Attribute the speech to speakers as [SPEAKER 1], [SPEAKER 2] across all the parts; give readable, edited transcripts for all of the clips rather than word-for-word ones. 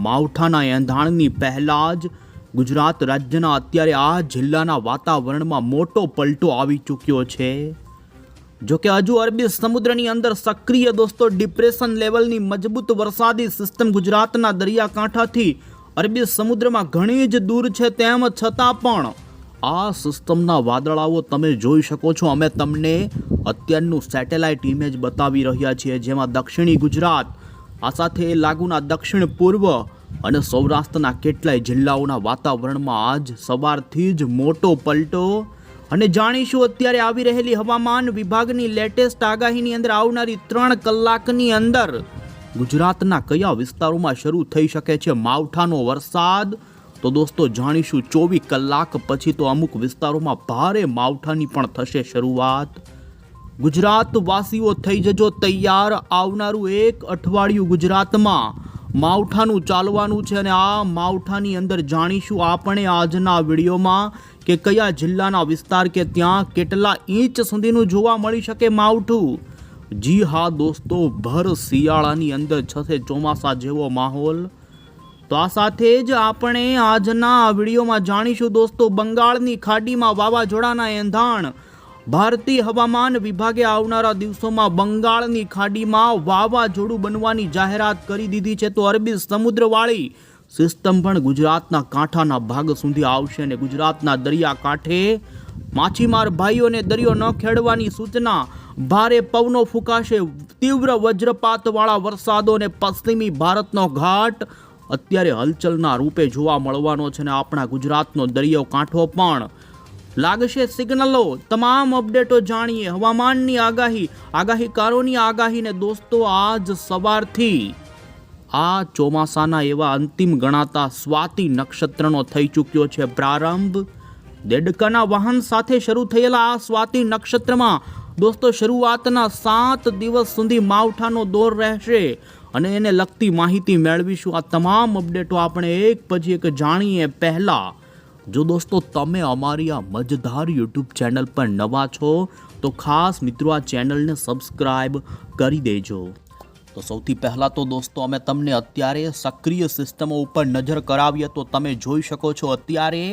[SPEAKER 1] માવઠાના એંધાણની પહેલા જ ગુજરાત રાજ્યના અત્યારે આ જિલ્લાના વાતાવરણમાં મોટો પલટો આવી ચૂક્યો છે। જો કે હજુ અરબી સમુદ્રની અંદર સક્રિય દોસ્તો ડિપ્રેશન લેવલની મજબૂત વરસાદી સિસ્ટમ ગુજરાતના દરિયાકાંઠાથી અરબી સમુદ્રમાં ઘણી જ દૂર છે, તેમ છતાં પણ આ સિસ્ટમના વાદળાઓ તમે જોઈ શકો છો। અમે તમને અત્યારનું સેટેલાઇટ ઇમેજ બતાવી રહ્યા છીએ, જેમાં દક્ષિણી ગુજરાત, આ સાથે લાગુના દક્ષિણ પૂર્વ અને સૌરાષ્ટ્રના કેટલાય જિલ્લાઓના વાતાવરણમાં આજ સવારથી જ મોટો પલટો। અને જાણીશું અત્યારે આવી રહેલી હવામાન વિભાગની લેટેસ્ટ આગાહીની અંદર આવનારી 3 કલાકની અંદર ગુજરાતના કયા વિસ્તારોમાં શરૂ થઈ શકે છે માવઠાનો વરસાદ। તો દોસ્તો જાણીશું 24 કલાક પછી તો અમુક વિસ્તારોમાં ભારે માવઠાની પણ થશે શરૂઆત। ગુજરાત વાસીઓ થઈ જજો તૈયાર, આવનારું એક અઠવાડિયું ગુજરાતમાં માવઠાનું ચાલવાનું છે અને આ માવઠાની અંદર જાણીશું આપણે આજના વિડીયોમાં કે કયા જિલ્લાના વિસ્તાર કે ત્યાં કેટલા ઇંચ સુધીનું જોવા મળી શકે માવઠું। જી હા દોસ્તો, ભર શિયાળાની અંદર છશે ચોમાસા જેવો માહોલ। તો આ સાથે જ આપણે આજના વિડીયોમાં જાણીશું દોસ્તો બંગાળની ખાડીમાં વાવાઝોડાના એંધાણ। ભારતીય હવામાન વિભાગે આવનારા દિવસોમાં બંગાળની ખાડીમાં વાવાઝોડું બનવાની જાહેરાત કરી દીધી છે। તો અરબી સમુદ્રવાળી સિસ્ટમ પણ ગુજરાતના કાંઠાના ભાગ સુધી આવશે અને ગુજરાતના દરિયાકાંઠે માછીમાર ભાઈઓને દરિયો ન ખેડવાની સૂચના। ભારે પવનો ફૂંકાશે, તીવ્ર વજ્રપાતવાળા વરસાદો અને પશ્ચિમી ભારતનો ઘાટ અત્યારે હલચલના રૂપે જોવા મળવાનો છે અને આપણા ગુજરાતનો દરિયો કાંઠો પણ લાગશે સિગ્નલો। તમામ અપડેટો જાણીએ હવામાનની આગાહીકારોની આગાહીને દોસ્તો આજ સવારથી આ ચોમાસાના એવા અંતિમ ગણાતા સ્વાતિ નક્ષત્રનો થઈ ચૂક્યો છે પ્રારંભ। દેડકાના વાહન સાથે શરૂ થયેલા આ સ્વાતિ નક્ષત્રમાં દોસ્તો શરૂઆતના 7 દિવસ સુધી માવઠાનો દોર રહેશે અને એને લગતી માહિતી મેળવીશું। આ તમામ અપડેટો આપણે એક પછી એક જાણીએ પહેલા જો દોસ્તો તમે અમારી આ મજેદાર યુટ્યુબ ચેનલ પર નવા છો તો ખાસ મિત્રો આ ચેનલને સબસ્ક્રાઇબ કરી દેજો। તો સૌથી પહેલાં તો દોસ્તો અમે તમને અત્યારે સક્રિય સિસ્ટમો ઉપર નજર કરાવીએ તો તમે જોઈ શકો છો અત્યારે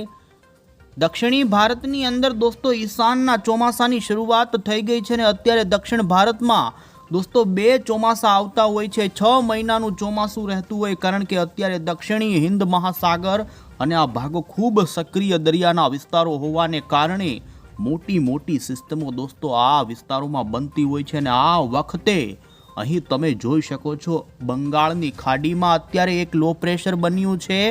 [SPEAKER 1] દક્ષિણી ભારતની અંદર દોસ્તો ઈશાનના ચોમાસાની શરૂઆત થઈ ગઈ છે અને અત્યારે દક્ષિણ ભારતમાં દોસ્તો 2 ચોમાસા આવતા હોય છે। 6 મહિનાનું ચોમાસું રહેતું હોય, કારણ કે અત્યારે દક્ષિણી હિન્દ મહાસાગર અને આ ભાગો ખૂબ સક્રિય દરિયાના વિસ્તારો હોવાને કારણે મોટી મોટી સિસ્ટમો દોસ્તો આ વિસ્તારોમાં બનતી હોય છે અને આ વખતે અહીં તમે જોઈ શકો છો બંગાળની ખાડીમાં અત્યારે એક લો પ્રેશર બન્યું છે।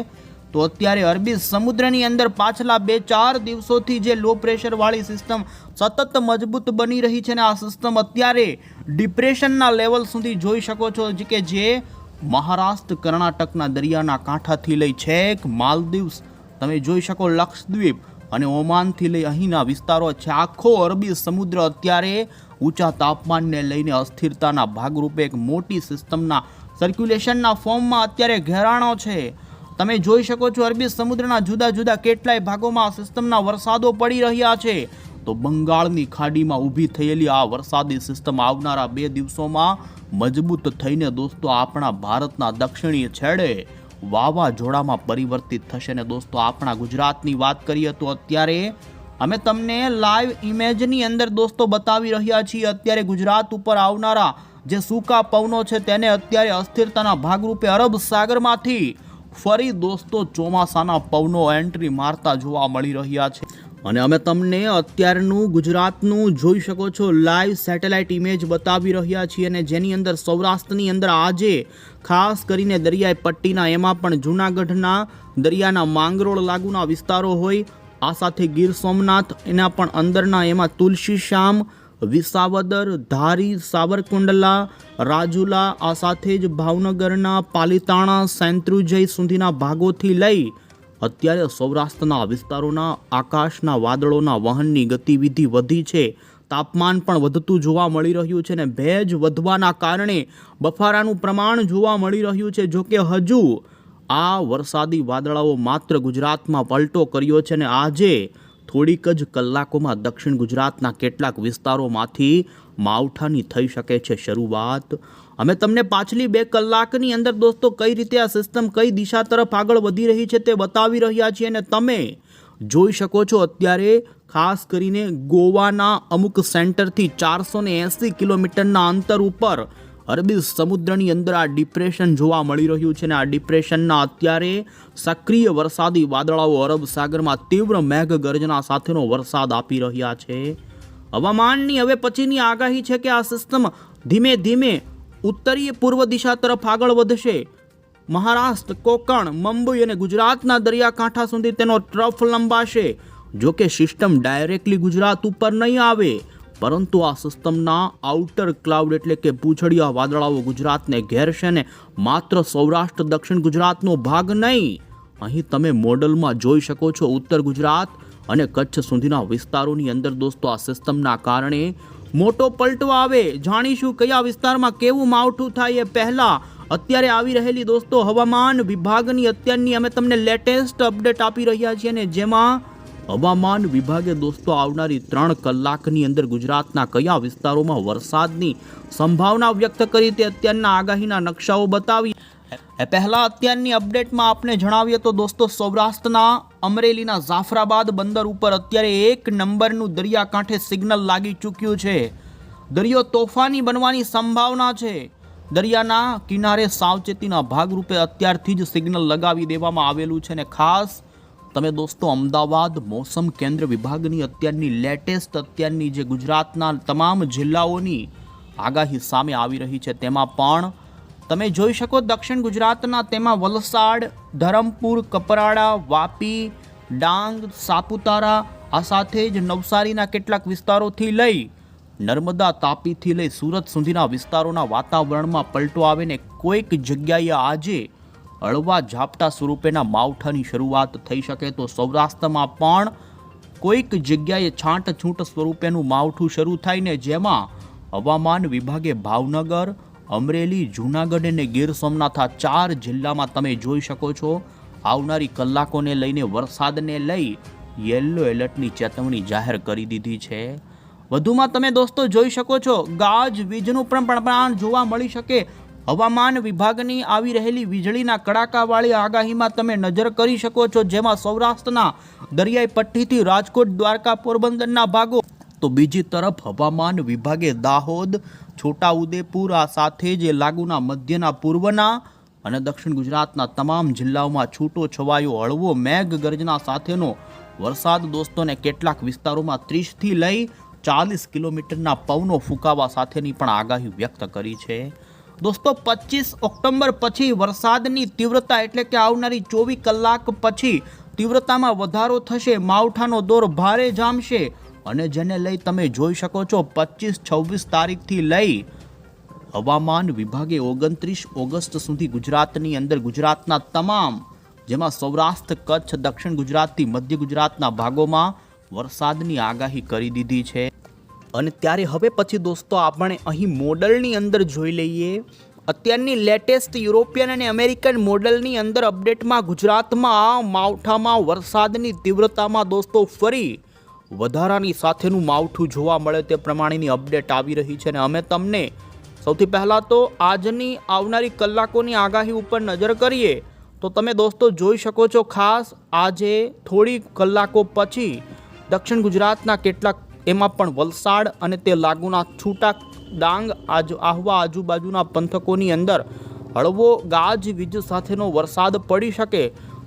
[SPEAKER 1] તો અત્યારે અરબી સમુદ્રની અંદર પાછલા 2-4 દિવસોથી જે લો પ્રેશરવાળી સિસ્ટમ સતત મજબૂત બની રહી છે ને આ સિસ્ટમ અત્યારે ડિપ્રેશનના લેવલ સુધી જોઈ શકો છો કે જે મહારાષ્ટ્ર કર્ણાટકના દરિયાના કાંઠાથી લઈ છેક માલદીવ્સ, તમે જોઈ શકો લક્ષદ્વીપ અને ઓમાનથી લઈ અહીંના વિસ્તારો છે। આખો અરબી સમુદ્ર અત્યારે ઊંચા તાપમાનને લઈને અસ્થિરતાના ભાગરૂપે એક મોટી સિસ્ટમના સર્ક્યુલેશનના ફોર્મમાં અત્યારે ઘેરાણો છે। તમે જોઈ શકો છો અરબી સમુદ્રના જુદા જુદા કેટલાય ભાગોમાં સિસ્ટમના વરસાદો પડી રહ્યા છે। તો બંગાળની ખાડીમાં ઊભી થયેલી આ વરસાદી સિસ્ટમ આવનારા 2 દિવસોમાં મજબૂત થઈને દોસ્તો આપણા ભારતના દક્ષિણી છેડે વાવાઝોડામાં પરિવર્તિત થશે ને દોસ્તો આપણા ગુજરાતની વાત કરીએ તો અત્યારે અમે તમને લાઈવ ઇમેજની અંદર દોસ્તો બતાવી રહ્યા છીએ। અત્યારે ગુજરાત ઉપર આવનારા જે સૂકા પવનો છે તેને અત્યારે અસ્થિરતાના ભાગરૂપે અરબ સાગરમાંથી ફરી દોસ્તો ચોમાસાના પવનો એન્ટ્રી મારતા જોવા મળી રહ્યા છે અને અમે તમને અત્યારનું ગુજરાતનું જોઈ શકો છો લાઈવ સેટેલાઇટ ઇમેજ બતાવી રહ્યા છીએ અને જેની અંદર સૌરાષ્ટ્રની અંદર આજે ખાસ કરીને દરિયાઈ પટ્ટીના એમાં પણ જૂનાગઢના દરિયાના માંગરોળ લાગુના વિસ્તારો હોય, આ સાથે ગીર સોમનાથ એના પણ અંદરના એમાં તુલસીશ્યામ, વિસાવદર, ધારી, સાવરકુંડલા, રાજુલા, આ સાથે જ ભાવનગરના પાલીતાણા, સેંત્રુજય સુધીના ભાગોથી લઈ અત્યારે સૌરાષ્ટ્રના વિસ્તારોના આકાશના વાદળોના વહનની ગતિવિધિ વધી છે। તાપમાન પણ વધતું જોવા મળી રહ્યું છે અને ભેજ વધવાના કારણે બફારાનું પ્રમાણ જોવા મળી રહ્યું છે। જોકે હજુ આ વરસાદી વાદળાઓ માત્ર ગુજરાતમાં પલટો કર્યો છે અને આજે થોડીક જ કલાકોમાં દક્ષિણ ગુજરાતના કેટલાક વિસ્તારોમાંથી માવઠાની થઈ શકે છે શરૂઆત। અમે તમને પાછલી 2 કલાકની અંદર દોસ્તો કઈ રીતે આ સિસ્ટમ કઈ દિશા તરફ આગળ વધી રહી છે તે બતાવી રહ્યા છીએ અને તમે જોઈ શકો છો અત્યારે ખાસ કરીને ગોવાના અમુક સેન્ટરથી 480 કિલોમીટરના અંતર ઉપર અરબી સમુદ્રની અંદર આ ડિપ્રેશન જોવા મળી રહ્યું છે અને આ ડિપ્રેશનના અત્યારે સક્રિય વરસાદી વાદળાઓ અરબ સાગરમાં તીવ્ર મેઘગર્જના સાથેનો વરસાદ આપી રહ્યા છે. હવામાનની હવે પછીની આગાહી છે કે આ સિસ્ટમ ધીમે ધીમે ઉત્તરીય પૂર્વ દિશા તરફ આગળ વધશે. મહારાષ્ટ્ર, કોકણ, મુંબઈ અને ગુજરાતના દરિયાકાંઠા સુધી તેનો ટ્રફ લંબાશે. જો કે સિસ્ટમ ડાયરેક્ટલી ગુજરાત ઉપર નહીં આવે, પરંતુ આ સિસ્ટમના આઉટર ક્લાઉડ એટલે કે પૂંછડિયા વાદળાઓ ગુજરાતને ઘેરશે ને માત્ર સૌરાષ્ટ્ર દક્ષિણ ગુજરાતનો ભાગ નહીં. અહીં તમે મોડલમાં જોઈ શકો છો ઉત્તર ગુજરાત અને કચ્છ સુધીના વિસ્તારોની અંદર દોસ્તો આ સિસ્ટમના કારણે મોટો પલટો આવે. જાણીશું કયા વિસ્તારમાં કેવું માવઠું થાય એ પહેલા અત્યારે આવી રહેલી દોસ્તો હવામાન વિભાગની અત્યારની અમે તમને લેટેસ્ટ અપડેટ આપી રહ્યા છીએ અને જેમાં હવામાન વિભાગે દોસ્તો આવનારી 3 કલાકની અંદર ગુજરાતના કયા વિસ્તારોમાં વરસાદની સંભાવના વ્યક્ત કરી તે અત્યારના આગાહીના નકશાઓ બતાવી. એ પહેલા અત્યારની અપડેટમાં આપને જણાવીએ તો દોસ્તો સૌરાષ્ટ્રના અમરેલીના જાફરાબાદ બંદર ઉપર અત્યારે 1 નંબરનું દરિયાકાંઠે સિગ્નલ લાગી ચૂક્યું છે. દરિયો તોફાની બનવાની સંભાવના છે. દરિયાના કિનારે સાવચેતીના ભાગરૂપે અત્યારથી જ સિગ્નલ લગાવી દેવામાં આવેલું છે અને ખાસ તમે દોસ્તો અમદાવાદ મોસમ કેન્દ્ર વિભાગની અત્યારની લેટેસ્ટ અત્યારની જે ગુજરાતના તમામ જિલ્લાઓની આગાહી સામે આવી રહી છે તેમાં પણ તમે જોઈ શકો દક્ષિણ ગુજરાતના તેમાં વલસાડ, ધરમપુર, કપરાડા, વાપી, ડાંગ, સાપુતારા આ સાથે જ નવસારીના કેટલાક વિસ્તારોથી લઈ નર્મદા, તાપીથી લઈ સુરત સુધીના વિસ્તારોના વાતાવરણમાં પલટો આવે ને કોઈક જગ્યાએ આજે હળવા ઝાપટા સ્વરૂપેના માવઠાની શરૂઆત થઈ શકે તો સૌરાષ્ટ્રમાં પણ કોઈક જગ્યાએ છાંટછૂટ સ્વરૂપેનું માવઠું શરૂ થાય ને જેમાં હવામાન વિભાગે ભાવનગર, અમરેલી, જૂનાગઢ અને ગીર સોમનાથ આ 4 જિલ્લામાં તમે જોઈ શકો છો આવનારી કલાકોને લઈને વરસાદને લઈ યલો એલર્ટની ચેતવણી જાહેર કરી દીધી છે. વધુમાં તમે દોસ્તો જોઈ શકો છો ગાજ વીજનું પણ પ્રમાણ જોવા મળી શકે. હવામાન વિભાગની આવી રહેલી વીજળીના કડાકાવાળી આગાહીમાં તમે નજર કરી શકો છો જેમાં સૌરાષ્ટ્રના દરિયાઈ પટ્ટીથી રાજકોટ, દ્વારકા, પોરબંદરના ભાગો તો બીજી તરફ હવામાન વિભાગે દાહોદ, છોટાઉદેપુર આ સાથે જ લાગુના મધ્યના પૂર્વના અને દક્ષિણ ગુજરાતના તમામ જિલ્લાઓમાં છૂટો છવાયો હળવો મેઘગર્જના સાથેનો વરસાદ દોસ્તોને કેટલાક વિસ્તારોમાં 30થી લઈ 40 કિલોમીટરના પવનો ફૂંકાવા સાથેની પણ આગાહી વ્યક્ત કરી છે. દોસ્તો 25 ઓક્ટોબર પછી વરસાદની તીવ્રતા એટલે કે આવનારી 24 કલાક પછી તીવ્રતામાં વધારો થશે. માવઠાનો દોર ભારે જામશે અને જેને લઈ તમે જોઈ શકો છો 25-26 તારીખથી લઈ હવામાન વિભાગે 29 ઓગસ્ટ સુધી ગુજરાતની અંદર ગુજરાતના તમામ જેમાં સૌરાષ્ટ્ર, કચ્છ, દક્ષિણ ગુજરાતથી મધ્ય ગુજરાતના ભાગોમાં વરસાદની આગાહી કરી દીધી છે. અને ત્યારે હવે પછી દોસ્તો આપણે અહીં મોડલની અંદર જોઈ લઈએ અત્યારની લેટેસ્ટ યુરોપિયન અને અમેરિકન મોડલની અંદર અપડેટમાં ગુજરાતમાં માવઠામાં વરસાદની તીવ્રતામાં દોસ્તો ફરી વધારાની સાથેનું માવઠું જોવા મળે તે પ્રમાણેની અપડેટ આવી રહી છે અને અમે તમને સૌથી પહેલાં તો આજની આવનારી કલાકોની આગાહી ઉપર નજર કરીએ તો તમે દોસ્તો જોઈ શકો છો ખાસ આજે થોડી કલાકો પછી દક્ષિણ ગુજરાતના કેટલાક એમાં પણ વલસાડ અને તે લાગુના છૂટા ડાંગ આહવા આજુબાજુના પંથકોની અંદર હળવો ગાજવીજ સાથેનો વરસાદ પડી શકે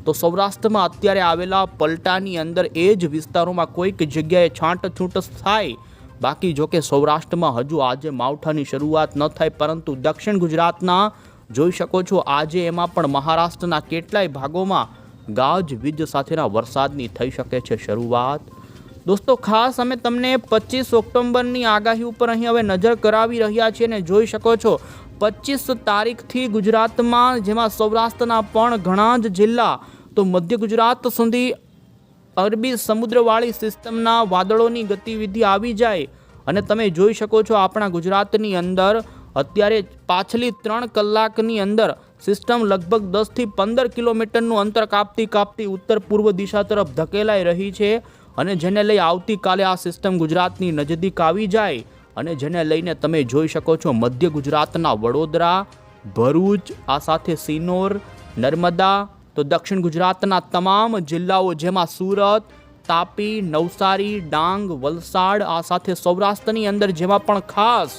[SPEAKER 1] તો સૌરાષ્ટ્રમાં અત્યારે આવેલા પલટાની અંદર એ જ વિસ્તારોમાં કોઈક જગ્યાએ છાંટછૂટ થાય. બાકી જો કે સૌરાષ્ટ્રમાં હજુ આજે માવઠાની શરૂઆત ન થાય પરંતુ દક્ષિણ ગુજરાતના જોઈ શકો છો આજે એમાં પણ મહારાષ્ટ્રના કેટલાય ભાગોમાં ગાજવીજ સાથેના વરસાદની થઈ શકે છે શરૂઆત. દોસ્તો ખાસ અમે તમને 25 ઓક્ટોબરની આગાહી ઉપર અહીં હવે નજર કરાવી રહ્યા છીએ અને જોઈ શકો છો 25 તારીખથી ગુજરાતમાં જેમાં સૌરાષ્ટ્રના પણ ઘણા જ જિલ્લા તો મધ્ય ગુજરાત સુધી અરબી સમુદ્રવાળી સિસ્ટમના વાદળોની ગતિવિધિ આવી જાય અને તમે જોઈ શકો છો આપણા ગુજરાતની અંદર અત્યારે પાછલી 3 કલાકની અંદર સિસ્ટમ લગભગ 10થી 15 કિલોમીટરનું અંતર કાપતી ઉત્તર પૂર્વ દિશા તરફ ધકેલાઈ રહી છે અને જેને લઈ આવતીકાલે આ સિસ્ટમ ગુજરાતની નજદીક આવી જાય અને જેને લઈને તમે જોઈ શકો છો મધ્ય ગુજરાતના વડોદરા, ભરૂચ, આ સાથે સિનોર, નર્મદા, તો દક્ષિણ ગુજરાતના તમામ જિલ્લાઓ જેમાં સુરત, તાપી, નવસારી, ડાંગ, વલસાડ, આ સાથે સૌરાષ્ટ્રની અંદર જેમાં પણ ખાસ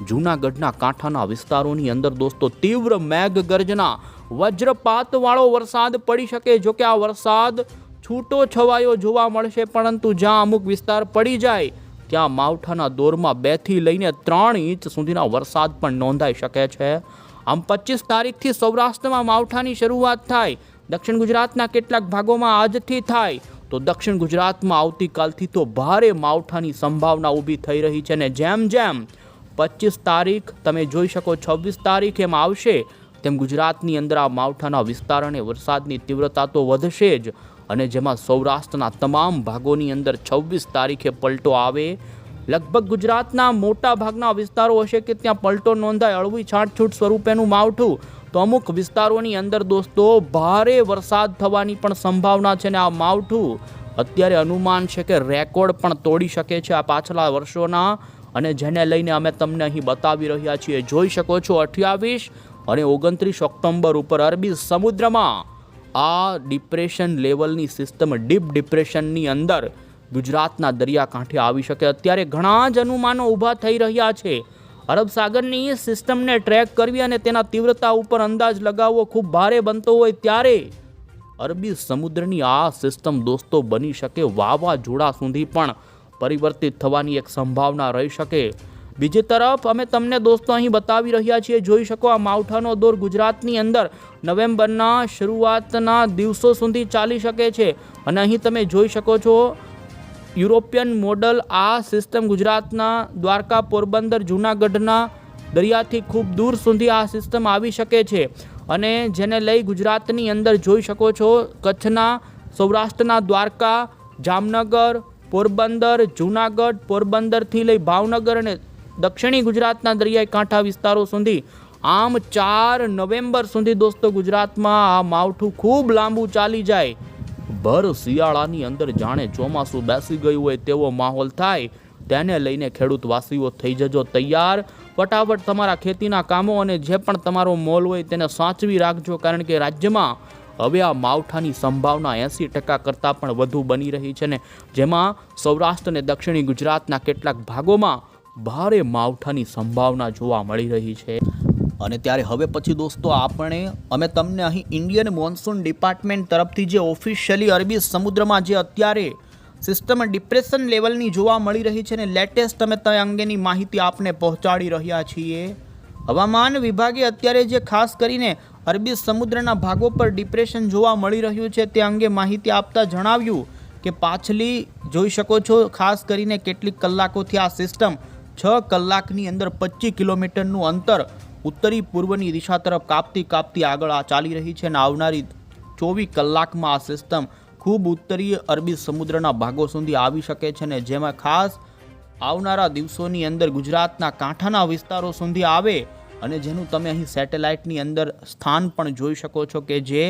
[SPEAKER 1] જૂનાગઢના કાંઠાના વિસ્તારોની અંદર દોસ્તો તીવ્ર મેઘગર્જના વજ્રપાતવાળો વરસાદ પડી શકે. જો કે આ વરસાદ છૂટો છવાયો જોવા મળશે, પરંતુ જ્યાં અમુક વિસ્તાર પડી જાય ત્યાં માવઠાના દોરમાં 2 થી લઈને 3 ઇંચ સુધીના વરસાદ પણ નોંધાઈ શકે છે. આમ 25 તારીખથી સૌરાષ્ટ્રમાં માવઠાની શરૂઆત થાય, દક્ષિણ ગુજરાતના કેટલાક ભાગોમાં આજથી થાય, તો દક્ષિણ ગુજરાતમાં આવતીકાલથી તો ભારે માવઠાની સંભાવના ઊભી થઈ રહી છે. ને જેમ જેમ 25 તારીખ તમે જોઈ શકો 26 તારીખ એમ આવશે તેમ ગુજરાતની અંદર આ માવઠાના વિસ્તાર અને વરસાદની તીવ્રતા તો વધશે જ, અને જેમાં સૌરાષ્ટ્રના તમામ ભાગોની અંદર 26 તારીખે પલટો આવે. લગભગ ગુજરાતના મોટા ભાગના વિસ્તારો હશે કે ત્યાં પલટો નોંધાય, હળવી છાંટછૂટ સ્વરૂપેનું માવઠું, તો અમુક વિસ્તારોની અંદર દોસ્તો ભારે વરસાદ થવાની પણ સંભાવના છે. ને આ માવઠું અત્યારે અનુમાન છે કે રેકોર્ડ પણ તોડી શકે છે આ પાછલા વર્ષોના, અને જેને લઈને અમે તમને અહીં બતાવી રહ્યા છીએ. જોઈ શકો છો 28 અને 29 ઓક્ટોબર ઉપર અરબી સમુદ્રમાં આ ડિપ્રેશન લેવલની સિસ્ટમ ડીપ ડિપ્રેશનની અંદર ગુજરાતના દરિયાકાંઠે આવી શકે. અત્યારે ઘણા જ અનુમાનો ઊભા થઈ રહ્યા છે. અરબ સાગરની સિસ્ટમને ટ્રેક કરવી અને તેના તીવ્રતા ઉપર અંદાજ લગાવવો ખૂબ ભારે બનતો હોય ત્યારે અરબી સમુદ્રની આ સિસ્ટમ દોસ્તો બની શકે વાવાઝોડા સુધી પણ પરિવર્તિત થવાની એક સંભાવના રહી શકે. બીજી તરફ અમે તમને દોસ્તો અહીં બતાવી રહ્યા છીએ, જોઈ શકો આ માવઠાનો દોર ગુજરાતની અંદર નવેમ્બરના શરૂઆતના દિવસો સુધી ચાલી શકે છે. અને અહીં તમે જોઈ શકો છો યુરોપિયન મોડલ આ સિસ્ટમ ગુજરાતના દ્વારકા, પોરબંદર, જૂનાગઢના દરિયાથી ખૂબ દૂર સુધી આ સિસ્ટમ આવી શકે છે. અને જેને લઈ ગુજરાતની અંદર જોઈ શકો છો કચ્છના, સૌરાષ્ટ્રના દ્વારકા, જામનગર, પોરબંદર, જૂનાગઢ, પોરબંદરથી લઈ ભાવનગર અને દક્ષિણી ગુજરાતના દરિયાઈ કાંઠા વિસ્તારો સુધી આમ 4 નવેમ્બર સુધી દોસ્તો ગુજરાતમાં આ માવઠું ખૂબ લાંબુ ચાલી જાય. ભર શિયાળાની અંદર જાણે ચોમાસું બેસી ગયું હોય તેવો માહોલ થાય. તેને લઈને ખેડૂતવાસીઓ થઈ જજો તૈયાર. ફટાફટ તમારા ખેતીના કામો અને જે પણ તમારો મોલ હોય તેને સાચવી રાખજો, કારણ કે રાજ્યમાં હવે આ માવઠાની સંભાવના 80% કરતાં પણ વધુ બની રહી છે. ને જેમાં સૌરાષ્ટ્ર અને દક્ષિણી ગુજરાતના કેટલાક ભાગોમાં ભારે માવઠાની સંભાવના જોવા મળી રહી છે. અને ત્યારે હવે પછી દોસ્તો અમે તમને અહીં ઇન્ડિયન મોન્સૂન ડિપાર્ટમેન્ટ તરફથી જે ઓફિશિયલી અરબી સમુદ્રમાં જે અત્યારે સિસ્ટમ ડિપ્રેશન લેવલની જોવા મળી રહી છે ને લેટેસ્ટ અમે તે અંગેની માહિતી આપને પહોંચાડી રહ્યા છીએ. હવામાન વિભાગે અત્યારે જે ખાસ કરીને અરબી સમુદ્રના ભાગો પર ડિપ્રેશન જોવા મળી રહ્યું છે તે અંગે માહિતી આપતા જણાવ્યું કે પાછલી જોઈ શકો છો ખાસ કરીને કેટલીક કલાકોથી આ સિસ્ટમ 6 કલાકની અંદર 25 કિલોમીટરનું અંતર ઉત્તરી પૂર્વની દિશા તરફ કાપતી આગળ ચાલી રહી છે. અને આવનારી 24 કલાકમાં આ સિસ્ટમ ખૂબ ઉત્તરીય અરબી સમુદ્રના ભાગો સુધી આવી શકે છે. ને જેમાં ખાસ આવનારા દિવસોની અંદર ગુજરાતના કાંઠાના વિસ્તારો સુધી આવે, અને જેનું તમે અહીં સેટેલાઇટની અંદર સ્થાન પણ જોઈ શકો છો કે જે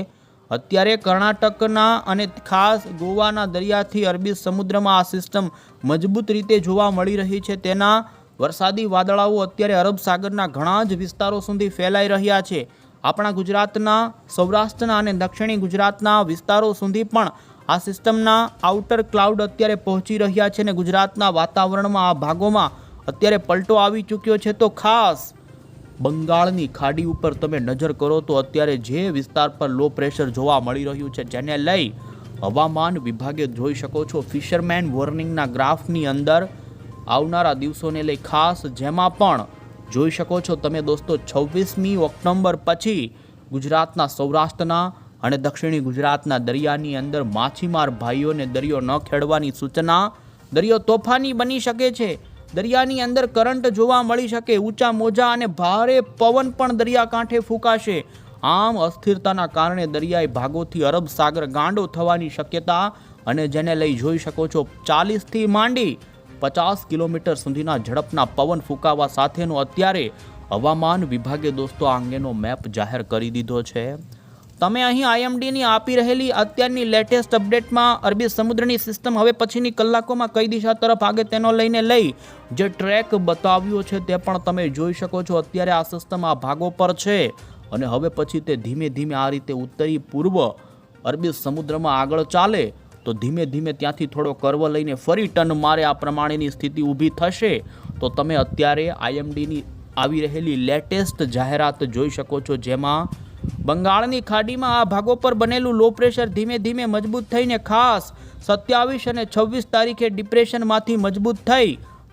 [SPEAKER 1] અત્યારે કર્ણાટકના અને ખાસ ગોવાના દરિયાથી અરબી સમુદ્રમાં આ સિસ્ટમ મજબૂત રીતે જોવા મળી રહી છે. તેના વરસાદી વાદળાઓ અત્યારે અરબ સાગરના ઘણા જ વિસ્તારો સુધી ફેલાઈ રહ્યા છે. આપણા ગુજરાતના, સૌરાષ્ટ્રના અને દક્ષિણી ગુજરાતના વિસ્તારો સુધી પણ આ સિસ્ટમના આઉટર ક્લાઉડ અત્યારે પહોંચી રહ્યા છે. અને ગુજરાતના વાતાવરણમાં આ ભાગોમાં અત્યારે પલટો આવી ચૂક્યો છે. તો ખાસ બંગાળની ખાડી ઉપર તમે નજર કરો તો અત્યારે જે વિસ્તાર પર લો પ્રેશર જોવા મળી રહ્યું છે, જેને લઈ હવામાન વિભાગે જોઈ શકો છો ફિશરમેન વોર્નિંગના ગ્રાફની અંદર આવનારા દિવસોને લઈ ખાસ જેમાં પણ જોઈ શકો છો તમે દોસ્તો 26મી ઓક્ટોબર પછી ગુજરાતના સૌરાષ્ટ્રના અને દક્ષિણી ગુજરાતના દરિયાની અંદર માછીમાર ભાઈઓને દરિયો ન ખેડવાની સૂચના. દરિયો તોફાની બની શકે છે, દરિયાની અંદર કરંટ જોવા મળી શકે, ઊંચા મોજા અને ભારે પવન પણ દરિયાકાંઠે ફૂંકાશે. આમ અસ્થિરતાના કારણે દરિયાઈ ભાગોથી અરબ સાગર ગાંડો થવાની શક્યતા, અને જેને લઈ જોઈ શકો છો 40થી માંડી 50 કિલોમીટર સુધીના ઝડપના પવન ફૂંકાવા સાથેનો અત્યારે હવામાન વિભાગે દોસ્તો આ અંગેનો મેપ જાહેર કરી દીધો છે. તમે અહીં આઈએમડીની આપી રહેલી અત્યારની લેટેસ્ટ અપડેટમાં અરબી સમુદ્રની સિસ્ટમ હવે પછીની કલાકોમાં કઈ દિશા તરફ આગળ તેનો લઈને લઈ જે ટ્રેક બતાવ્યો છે તે પણ તમે જોઈ શકો છો. અત્યારે આ સિસ્ટમ આ ભાગો પર છે અને હવે પછી તે ધીમે ધીમે આ રીતે ઉત્તરી પૂર્વ અરબી સમુદ્રમાં આગળ ચાલે તો ધીમે ધીમે ત્યાંથી થોડો કર્વ લઈને ફરી ટર્ન મારે આ પ્રમાણેની સ્થિતિ ઊભી થશે. તો તમે અત્યારે આઈએમડીની આવી રહેલી લેટેસ્ટ જાહેરાત જોઈ શકો છો, જેમાં બંગાળની ખાડીમાં આ ભાગો પર બનેલું લો પ્રેશર ધીમે ધીમે મજબૂત થઈને ખાસ 27 અને 26 તારીખે ડિપ્રેશનમાંથી મજબૂત થઈ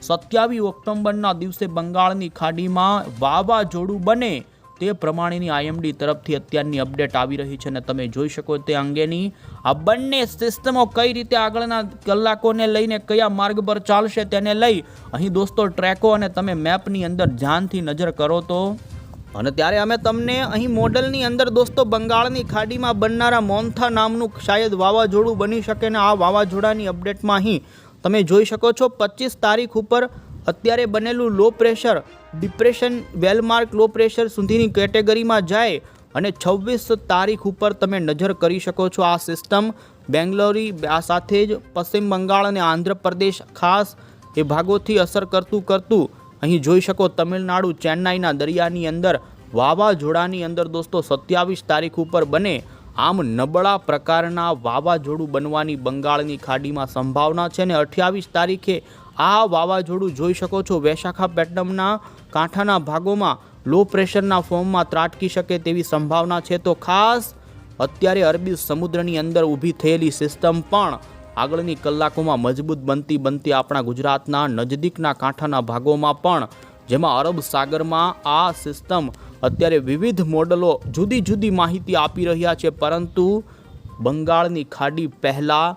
[SPEAKER 1] 27 ઓક્ટોબરના દિવસે બંગાળની ખાડીમાં વાવાઝોડું બને તે પ્રમાણેની આઈએમડી તરફથી અત્યારની અપડેટ આવી રહી છે. અને તમે જોઈ શકો તે અંગેની આ બંને સિસ્ટમો કઈ રીતે આગળના કલાકોને લઈને કયા માર્ગ પર ચાલશે તેને લઈ અહીં દોસ્તો ટ્રેકો અને તમે મેપની અંદર ધ્યાનથી નજર કરો તો. અને ત્યારે અમે તમને અહીં મોડલની અંદર દોસ્તો બંગાળની ખાડીમાં બનનારા મોન્થા નામનું શાયદ વાવાઝોડું બની શકે ને આ વાવાઝોડાની અપડેટમાં અહીં તમે જોઈ શકો છો 25 તારીખ ઉપર અત્યારે બનેલું low pressure depression well-marked low pressure સુધીની કેટેગરીમાં જાય અને 26 તારીખ ઉપર તમે નજર કરી શકો છો. આ સિસ્ટમ બેંગ્લોરી આ સાથે જ પશ્ચિમ બંગાળ અને આંધ્રપ્રદેશ ખાસ એ ભાગોથી અસર કરતું અહીં જોઈ શકો તમિલનાડુ ચેન્નાઈના દરિયાની અંદર વાવાઝોડાની અંદર દોસ્તો 27 તારીખ ઉપર બને. આમ નબળા પ્રકારના વાવાઝોડું બનવાની બંગાળની ખાડીમાં સંભાવના છે ને 28 તારીખે આ વાવાઝોડું જોઈ શકો છો વિશાખાપટ્ટનમના કાંઠાના ભાગોમાં લો પ્રેશરના ફોર્મમાં ત્રાટકી શકે તેવી સંભાવના છે. તો ખાસ અત્યારે અરબી સમુદ્રની અંદર ઊભી થયેલી સિસ્ટમ પણ આગળની કલાકોમાં મજબૂત બનતી આપણા ગુજરાતના નજદીકના કાંઠાના ભાગોમાં પણ, જેમાં અરબ સાગરમાં આ સિસ્ટમ અત્યારે વિવિધ મોડલો જુદી જુદી માહિતી આપી રહ્યા છે, પરંતુ બંગાળની ખાડી પહેલાં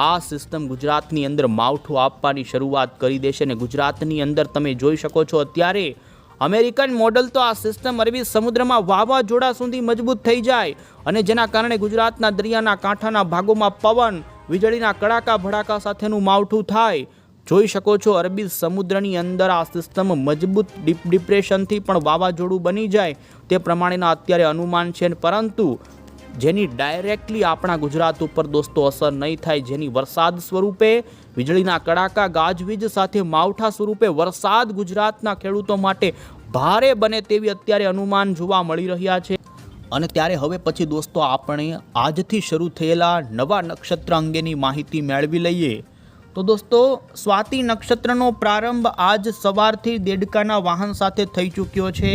[SPEAKER 1] આ સિસ્ટમ ગુજરાતની અંદર માવઠું આપવાની શરૂઆત કરી દેશે. અને ગુજરાતની અંદર તમે જોઈ શકો છો અત્યારે અમેરિકન મોડલ તો આ સિસ્ટમ અરબી સમુદ્રમાં વાવાઝોડા સુધી મજબૂત થઈ જાય અને જેના કારણે ગુજરાતના દરિયાના કાંઠાના ભાગોમાં પવન વીજળીના કડાકા ભડાકા સાથેનું માવઠું થાય. જોઈ શકો છો અરબી સમુદ્રની અંદર આ સિસ્ટમ મજબૂત ડિપ્રેશનથી પણ વાવાઝોડું બની જાય તે પ્રમાણેના અત્યારે અનુમાન છે, પરંતુ જેની ડાયરેક્ટલી આપણા ગુજરાત ઉપર દોસ્તો અસર નહીં થાય, જેની વરસાદ સ્વરૂપે વીજળીના કડાકા ગાજવીજ સાથે માવઠા સ્વરૂપે વરસાદ ગુજરાતના ખેડૂતો માટે ભારે બને તેવી અત્યારે અનુમાન જોવા મળી રહ્યા છે. અને ત્યારે હવે પછી દોસ્તો આપણે આજથી શરૂ થયેલા નવા નક્ષત્ર અંગેની માહિતી મેળવી લઈએ. તો દોસ્તો સ્વાતિ નક્ષત્રનો પ્રારંભ આજ સવારથી દેડકાના વાહન સાથે થઈ ચૂક્યો છે.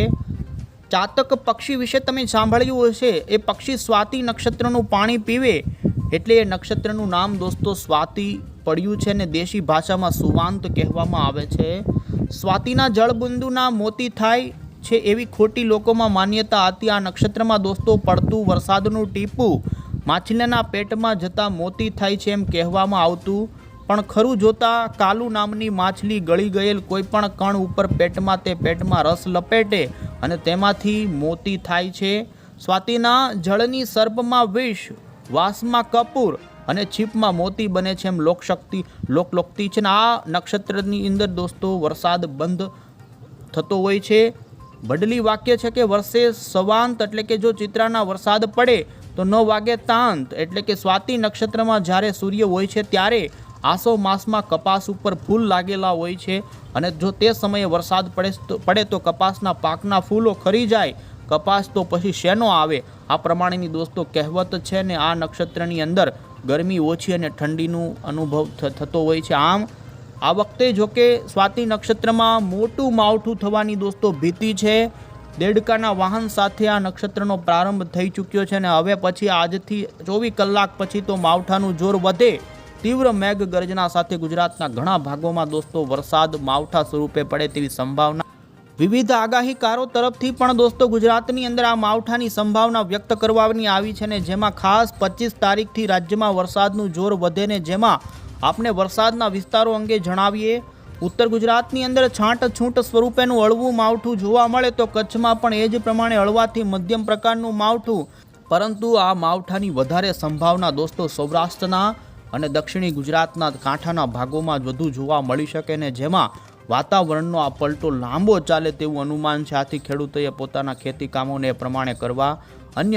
[SPEAKER 1] ચાતક પક્ષી વિશે તમે સાંભળ્યું હશે, એ પક્ષી સ્વાતિ નક્ષત્રનું પાણી પીવે એટલે એ નક્ષત્રનું નામ દોસ્તો સ્વાતિ પડ્યું છે ને દેશી ભાષામાં સુવાંત કહેવામાં આવે છે. સ્વાતિના જળબિંદુના મોતી થાય છે એવી ખોટી લોકોમાં માન્યતા હતી. આ નક્ષત્રમાં દોસ્તો પડતું વરસાદનું ટીપું માછલીના પેટમાં જતા મોતી થાય છે એમ કહેવામાં આવતું, પણ ખરું જોતા કાલુ નામની માછલી ગળી ગયેલ કોઈ પણ કણ ઉપર પેટમાં રસ લપેટે અને તેમાંથી મોતી થાય છે. સ્વાતિના જળની સર્પમાં વિષ, વાસમાં કપૂર અને છીપમાં મોતી બને છે એમ લોકલોકતી છે. આ નક્ષત્રની અંદર દોસ્તો વરસાદ બંધ થતો હોય છે. બદલી વાક્ય છે કે વર્ષે સવાંત એટલે કે જો ચિત્રાના વરસાદ પડે તો 9 વાગે તાંત, એટલે કે સ્વાતિ નક્ષત્રમાં જ્યારે સૂર્ય હોય છે ત્યારે આસો માસમાં કપાસ ઉપર ફૂલ લાગેલા હોય છે અને જો તે સમયે વરસાદ પડે તો કપાસના પાકના ફૂલો ખરી જાય, કપાસ તો પછી શેનો આવે, આ પ્રમાણેની દોસ્તો કહેવત છે. ને આ નક્ષત્રની અંદર ગરમી ઓછી અને ઠંડીનું અનુભવ થતો હોય છે. આમ આ વખતે જોકે સ્વાતિ નક્ષત્રમાં મોટું માવઠું થવાની દોસ્તો ભીતિ છે. દેડકાના વાહન સાથે આ નક્ષત્રનો પ્રારંભ થઈ ચૂક્યો છે અને હવે પછી આજથી 24 કલાક પછી તો માવઠાનું જોર વધે. તીવ્ર મેઘ ગર્જના સાથે ગુજરાતના ઘણા ભાગોમાં દોસ્તો વરસાદ માવઠા સ્વરૂપે પડે તેવી સંભાવના વિવિધ આગાહીકારો તરફથી પણ દોસ્તો ગુજરાતની અંદર આ માવઠાની સંભાવના વ્યક્ત કરવામાં આવી છે ને જેમાં ખાસ 25 તારીખથી રાજ્યમાં વરસાદનું જોર વધે ને જેમાં આપણે વરસાદના વિસ્તારો અંગે જણાવીએ. ઉત્તર ગુજરાતની અંદર છાંટછૂંટ સ્વરૂપેનું હળવું માવઠું જોવા મળે તો કચ્છમાં પણ એ જ પ્રમાણે હળવાથી મધ્યમ પ્રકારનું માવઠું, પરંતુ આ માવઠાની વધારે સંભાવના દોસ્તો સૌરાષ્ટ્રના અને દક્ષિણી ગુજરાતના કાંઠાના ભાગોમાં વધુ જોવા મળી શકે ને જેમાં વાતાવરણનો આ પલટો લાંબો ચાલે તેવું અનુમાન છે. આથી ખેડૂતોએ પોતાના ખેતી કામોને પ્રમાણે કરવા, અન્ય